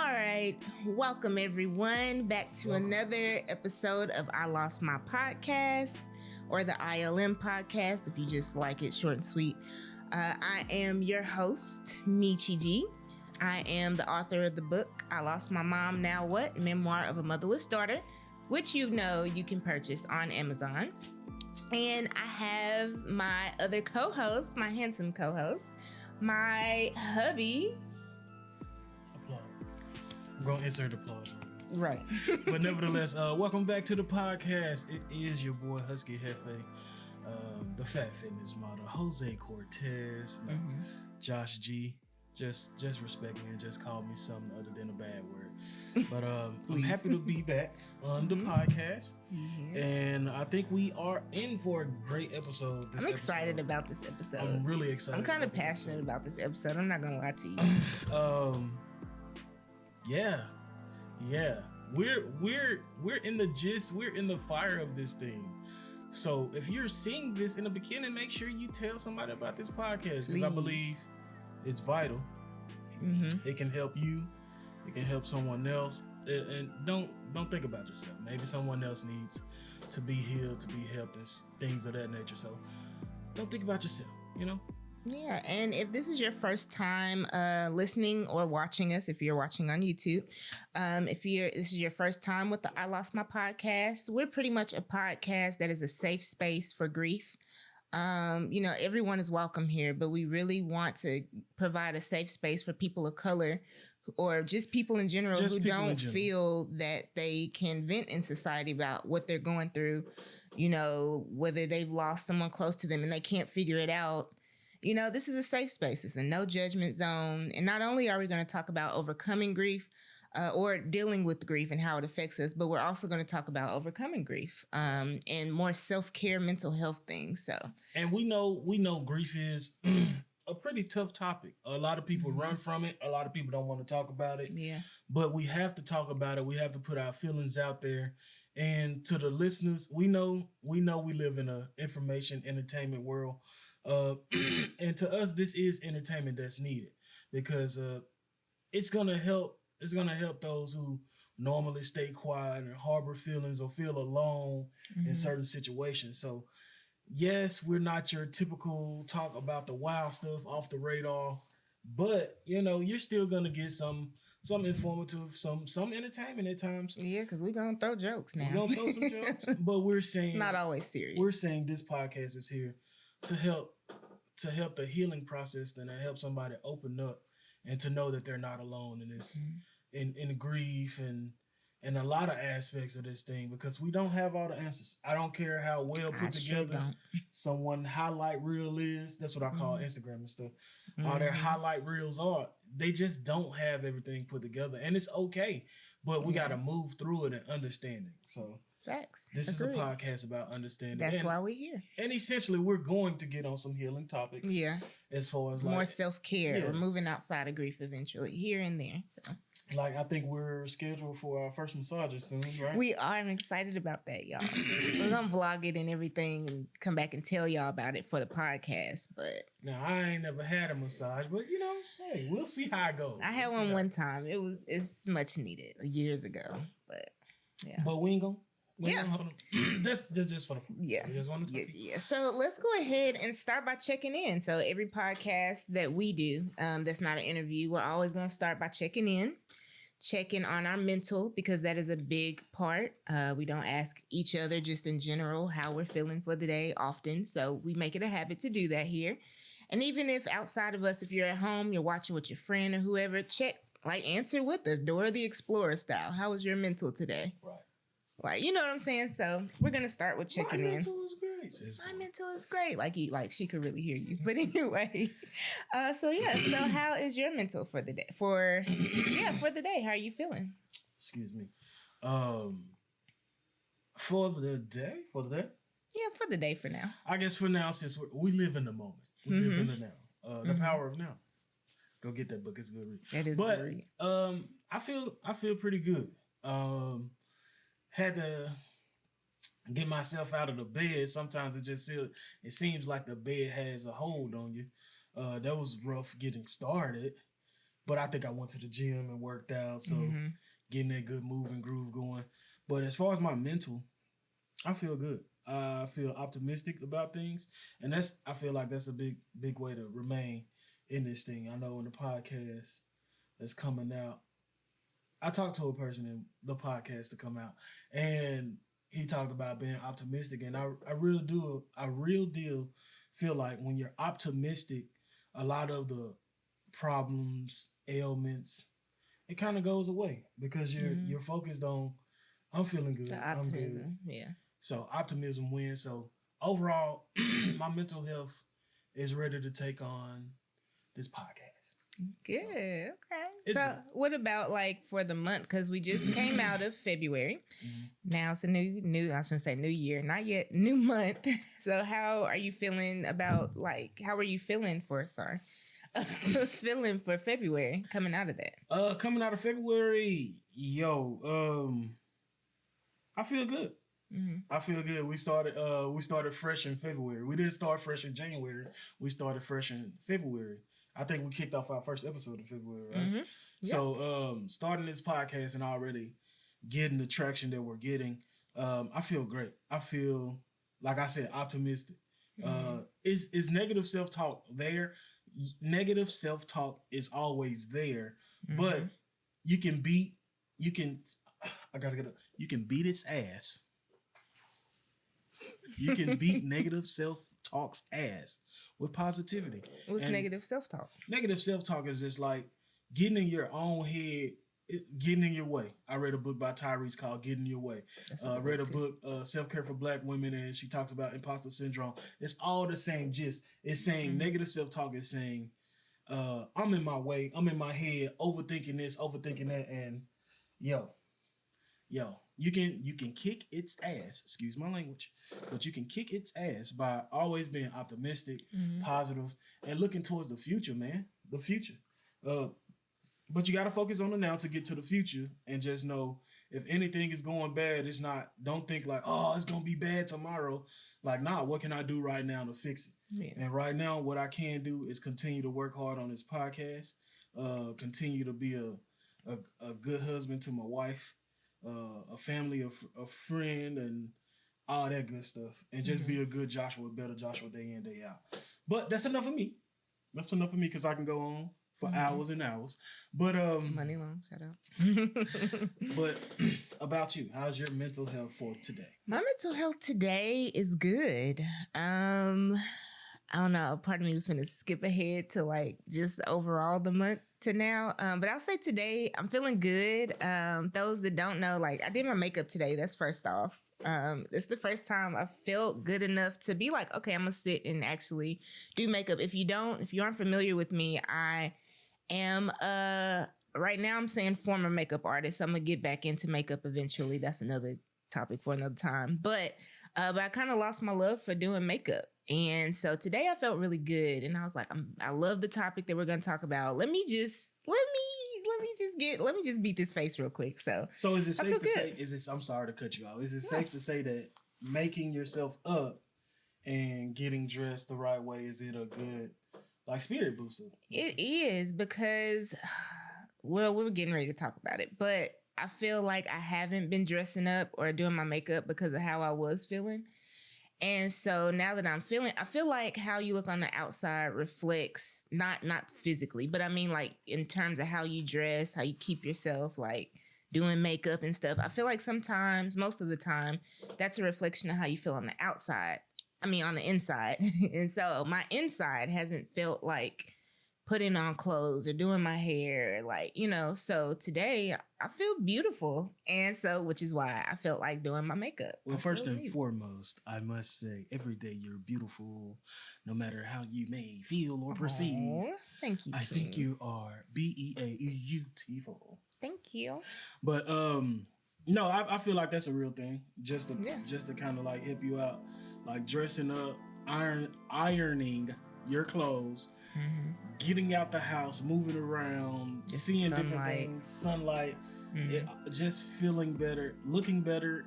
All right. Welcome, everyone, back to another episode of I Lost My Podcast, or the ILM podcast, if you just like it short and sweet. I am your host, Michi G. I am the author of the book, I Lost My Mom, Now What? Memoir of a Motherless Daughter, which you know you can purchase on Amazon. And I have my other co-host, my handsome co-host, my hubby. I'm going to insert applause. Right. But nevertheless, welcome back to the podcast. It is your boy, Husky Hefe, the Fat Fitness model, Jose Cortez, Josh G. Just respect me and just call me something other than a bad word. But I'm happy to be back on the podcast. And I think we are in for a great episode. I'm excited about this episode. I'm really excited. I'm kind of passionate about this episode. I'm not going to lie to you. Yeah. We're in the gist. We're in the fire of this thing. So if you're seeing this in the beginning, make sure you tell somebody about this podcast, because I believe it's vital. It can help you. It can help someone else. And don't think about yourself. Maybe someone else needs to be healed, to be helped, and things of that nature. So don't think about yourself, you know? Yeah, and if this is your first time listening or watching us, if you're watching on YouTube, this is your first time with the I Lost My Podcast, we're pretty much a podcast that is a safe space for grief. Everyone is welcome here, but we really want to provide a safe space for people of color or just people in general who don't feel that they can vent in society about what they're going through, whether they've lost someone close to them and they can't figure it out. This is a safe space. It's a no judgment zone. And not only are we going to talk about overcoming grief or dealing with grief and how it affects us, but we're also going to talk about overcoming grief and more self-care, mental health things. And we know grief is a pretty tough topic. A lot of people run from it. A lot of people don't want to talk about it. Yeah. But we have to talk about it. We have to put our feelings out there. And to the listeners, we know we live in an information entertainment world. And to us, this is entertainment that's needed, because it's gonna help those who normally stay quiet and harbor feelings or feel alone in certain situations. So yes, we're not your typical talk about the wild stuff off the radar, but you're still gonna get some informative, some entertainment at times. Yeah, because we're gonna throw jokes now. We're gonna throw some jokes, but we're saying it's not always serious. We're saying this podcast is here to help the healing process, and to help somebody open up and to know that they're not alone in this, in grief and a lot of aspects of this thing, because we don't have all the answers. I don't care how well put together someone highlight reel is. That's what I call Instagram and stuff. All their highlight reels are. They just don't have everything put together, and it's okay. But we got to move through it and understanding. So facts. This is a podcast about understanding. That's why we're here. And essentially, we're going to get on some healing topics. Yeah. As far as more self-care. Yeah. We're moving outside of grief eventually, here and there. So. I think we're scheduled for our first massages soon, right? We are. I'm excited about that, y'all. We're going to vlog it and everything and come back and tell y'all about it for the podcast. But now, I ain't never had a massage, but hey, we'll see how it goes. I had one time. It's much needed years ago, but yeah. But we ain't going. That's just for the yeah. We just want to yeah. So let's go ahead and start by checking in. So every podcast that we do, that's not an interview, we're always going to start by checking on our mental, because that is a big part. We don't ask each other just in general how we're feeling for the day often. So we make it a habit to do that here. And even if outside of us, if you're at home, you're watching with your friend or whoever, answer with us, Dora the Explorer style. How was your mental today? Right. You know what I'm saying? So we're going to start with checking in. My mental is great. My mental is great. She could really hear you. But anyway. So how is your mental for the day? For the day, how are you feeling? Excuse me. For the day? Yeah, for the day for now. I guess for now, since we live in the moment. We live in the now. The power of now. Go get that book. It's a good read. It is good read. I feel pretty good. Had to get myself out of the bed. Sometimes it seems like the bed has a hold on you. That was rough getting started. but I think I went to the gym and worked out, so getting that good move and groove going. But as far as my mental, I feel good. I feel optimistic about things, and I feel like that's a big way to remain in this thing. I know in the podcast that's coming out, I talked to a person in the podcast to come out, and he talked about being optimistic, and I real deal feel like when you're optimistic, a lot of the problems, ailments, it kind of goes away because you're focused on I'm feeling good. The optimism, I'm good. yeah. So optimism wins. So overall, my mental health is ready to take on this podcast. Good. So, okay. So good. What about like for the month? Because we just came out of February. Now it's a new. I was gonna say new year, not yet new month. So how are you feeling about how are you feeling for feeling for February coming out of that? Coming out of February, I feel good. I feel good. We started fresh in February. We didn't start fresh in January. We started fresh in February. I think we kicked off our first episode in February, right? Yeah. So starting this podcast and already getting the traction that we're getting, I feel great. I feel, like I said, optimistic. Is negative self-talk there? Negative self-talk is always there, but you can beat its ass. You can beat negative self-talk's ass with positivity. What's negative self-talk? Negative self-talk is just like getting in your own head, getting in your way. I read a book by Tyrese called Getting in Your Way. I read a book, Self-Care for Black Women, and she talks about imposter syndrome. It's all the same gist. It's saying negative self-talk is saying, I'm in my way, I'm in my head, overthinking this, overthinking that, and yo, you can kick its ass, excuse my language, but you can kick its ass by always being optimistic, positive, and looking towards the future, man. The future. But you got to focus on the now to get to the future, and just know if anything is going bad, don't think like, oh, it's going to be bad tomorrow. Like, nah, what can I do right now to fix it? Yeah. And right now, what I can do is continue to work hard on this podcast, continue to be a good husband to my wife, a family, a friend, and all that good stuff, and just be a good Joshua, better Joshua day in, day out. But that's enough of me. That's enough of me because I can go on for hours and hours. But money long, shout out. But about you, how's your mental health for today? My mental health today is good. I don't know. Part of me was going to skip ahead to like just overall the month to now. But I'll say today I'm feeling good. Those that don't know, like I did my makeup today. That's first off. It's the first time I felt good enough to be like, okay, I'm gonna sit and actually do makeup. If you aren't familiar with me, I am right now I'm saying former makeup artist. I'm gonna get back into makeup eventually. That's another topic for another time. But I kind of lost my love for doing makeup. And so today I felt really good. And I was like, I love the topic that we're going to talk about. Let me just beat this face real quick. So is it safe to say, I'm sorry to cut you off. Is it safe to say that making yourself up and getting dressed the right way, is it a good like spirit booster? It is, because, well, we're getting ready to talk about it, but I feel like I haven't been dressing up or doing my makeup because of how I was feeling. And so now that I feel like how you look on the outside reflects, not physically, but I mean like in terms of how you dress, how you keep yourself, like doing makeup and stuff. I feel like sometimes, most of the time, that's a reflection of how you feel on the outside. I mean, on the inside. And so my inside hasn't felt like putting on clothes or doing my hair, like, so today I feel beautiful. And so, which is why I felt like doing my makeup. Well, first and foremost, I must say every day you're beautiful, no matter how you may feel or perceive. Thank you. I think you are beautiful. Thank you. But, no, I feel like that's a real thing. Just to kind of like help you out, like dressing up, ironing your clothes, getting out the house, moving around, just seeing different things, sunlight, just feeling better, looking better.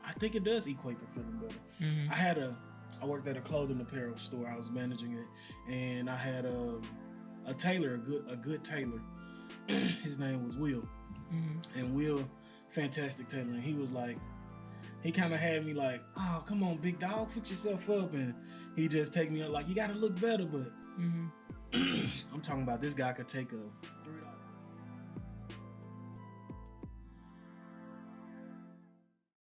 I think it does equate to feeling better. I worked at a clothing apparel store. I was managing it, and I had a tailor, a good tailor, his name was Will. And Will, fantastic talent. And he was like, he kind of had me like, oh, come on, big dog, fix yourself up. And he just take me up like, you got to look better. But I'm talking about this guy could take a $3